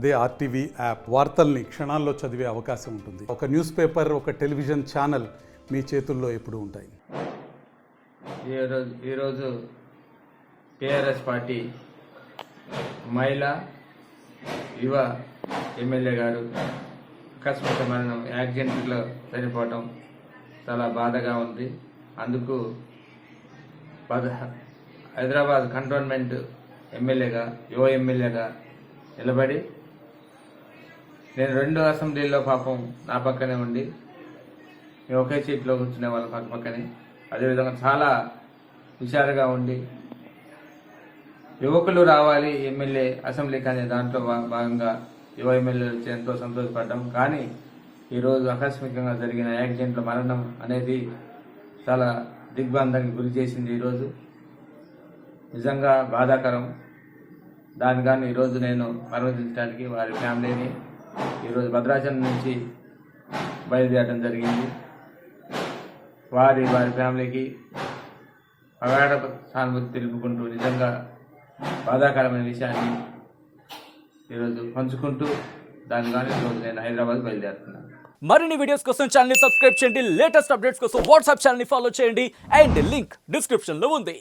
అదే RTV app వార్తల్ని క్షణాల్లో చదివే అవకాశం ఉంటుంది. ఒక న్యూస్ పేపర్, ఒక టెలివిజన్ ఛానల్ మీ చేతుల్లో ఎప్పుడూ ఉంటాయి. ఈరోజు టీఆర్ఎస్ పార్టీ మహిళా యువ ఎమ్మెల్యే గారు ఆకస్మిక మరణం యాక్సిడెంట్లో చనిపోవటం చాలా బాధగా ఉంది. అందుకు హైదరాబాద్ కంటోన్మెంట్ ఎమ్మెల్యేగా యువ ఎమ్మెల్యేగా నిలబడి నేను 2 అసెంబ్లీల్లో పాపం నా పక్కనే ఉండి మేము ఒకే సీట్లో కూర్చునే వాళ్ళ పక్కనే, అదేవిధంగా చాలా హుషారుగా ఉండి యువకులు రావాలి ఎమ్మెల్యే అసెంబ్లీకి అనే దాంట్లో భాగంగా యువ ఎమ్మెల్యేలు వచ్చి ఎంతో సంతోషపడ్డాం. కానీ ఈరోజు ఆకస్మికంగా జరిగిన యాక్సిడెంట్లో మరణం అనేది చాలా దిగ్బంధానికి గురి చేసింది. ఈరోజు నిజంగా బాధాకరం. దాని కానీ ఈరోజు నేను మరణించడానికి వారి ఫ్యామిలీని ఈరోజు భద్రాచలం నుంచి బయలుదేరడం జరిగింది. వారి ఫ్యామిలీకి అగాఢ సానుభూతి తెలుపుకుంటూ నిజంగా బాధాకరమైన విషయాన్ని ఈరోజు పంచుకుంటూ దాని కానీ ఈరోజు నేను హైదరాబాద్ బయలుదేరుతున్నాను. మరిన్ని వీడియోస్ కోసం ఛానల్ ని సబ్స్క్రైబ్ చేయండి. లేటెస్ట్ అప్డేట్స్ కోసం వాట్సాప్ ఛానల్ ని ఫాలో చేయండి. అండ్ లింక్ డిస్క్రిప్షన్ లో ఉంది.